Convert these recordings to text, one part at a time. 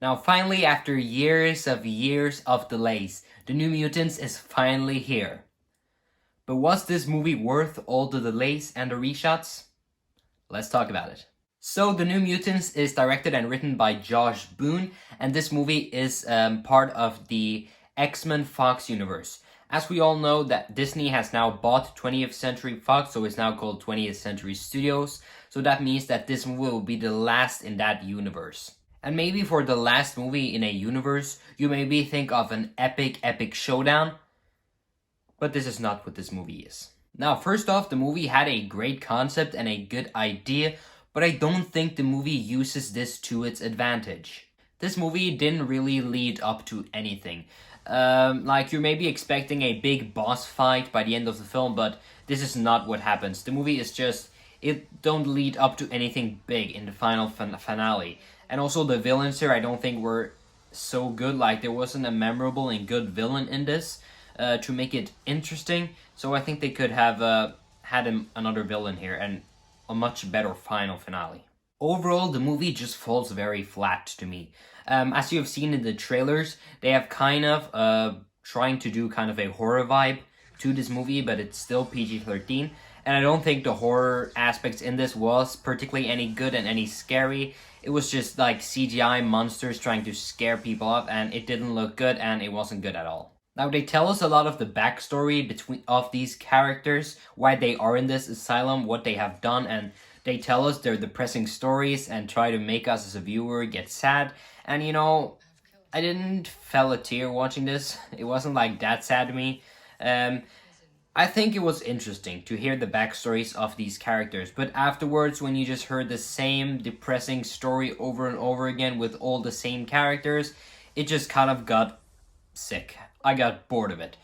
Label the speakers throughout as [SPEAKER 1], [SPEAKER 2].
[SPEAKER 1] Now finally, after years of delays, The New Mutants is finally here. But was this movie worth all the delays and the reshots? Let's talk about it. So, The New Mutants is directed and written by Josh Boone, and this movie is part of the X-Men Fox universe. As we all know, that Disney has now bought 20th Century Fox, so it's now called 20th Century Studios. So that means that this movie will be the last in that universe. And maybe for the last movie in a universe, you maybe think of an epic showdown, but this is not what this movie is. Now, first off, the movie had a great concept and a good idea, but I don't think the movie uses this to its advantage. This movie didn't really lead up to anything. Like, you're maybe expecting a big boss fight by the end of the film, but this is not what happens. The movie is just, it don't lead up to anything big in the final finale. And also the villains here I don't think were so good. Like, there wasn't a memorable and good villain in this to make it interesting. So I think they could have had another villain here and a much better final finale. Overall, the movie just falls very flat to me. As you have seen in the trailers, they have kind of trying to do kind of a horror vibe to this movie, but it's still PG-13. And I don't think the horror aspects in this was particularly any good and any scary. It was just like CGI monsters trying to scare people off, and it didn't look good, and it wasn't good at all. Now, they tell us a lot of the backstory of these characters, why they are in this asylum, what they have done, and they tell us their depressing stories and try to make us as a viewer get sad. And you know, I didn't fell a tear watching this. It wasn't like that sad to me. I think it was interesting to hear the backstories of these characters, but afterwards, when you just heard the same depressing story over and over again with all the same characters, it just kind of got sick. I got bored of it.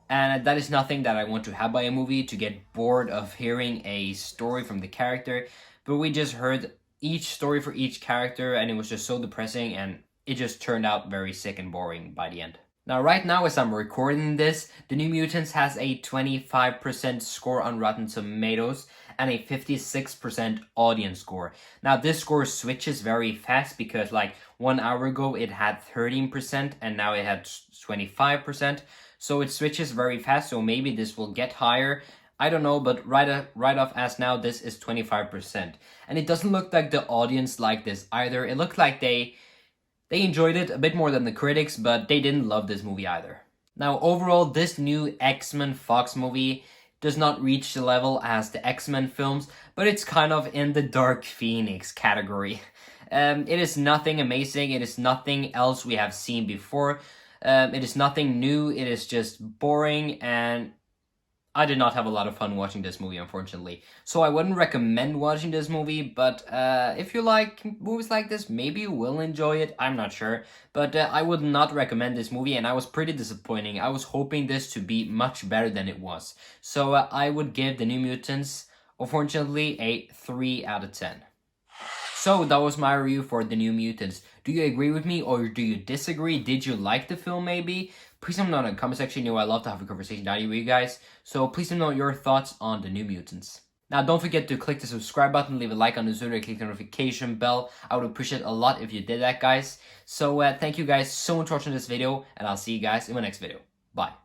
[SPEAKER 1] And that is nothing that I want to have by a movie, to get bored of hearing a story from the character. But we just heard each story for each character, and it was just so depressing, and it just turned out very sick and boring by the end. Now, right now, as I'm recording this, The New Mutants has a 25% score on Rotten Tomatoes and a 56% audience score. Now, this score switches very fast because, like, 1 hour ago it had 13% and now it had 25%. So it switches very fast, so maybe this will get higher. I don't know, but right off as now, this is 25%. And it doesn't look like the audience liked this either. It looked like they enjoyed it a bit more than the critics, but they didn't love this movie either. Now, overall, this new X-Men Fox movie does not reach the level as the X-Men films, but it's kind of in the Dark Phoenix category. It is nothing amazing, it is nothing else we have seen before, it is nothing new, it is just boring, and I did not have a lot of fun watching this movie, unfortunately. So I wouldn't recommend watching this movie, but if you like movies like this, maybe you will enjoy it. I'm not sure. But I would not recommend this movie, and I was pretty disappointing. I was hoping this to be much better than it was. So I would give The New Mutants, unfortunately, a 3 out of 10. So that was my review for The New Mutants. Do you agree with me or do you disagree? Did you like the film maybe? Please let me know in the comment section. You know I love to have a conversation down here with you guys. So please let me know your thoughts on The New Mutants. Now don't forget to click the subscribe button, leave a like on the video, click the notification bell. I would appreciate a lot if you did that, guys. So thank you guys so much for watching this video, and I'll see you guys in my next video. Bye.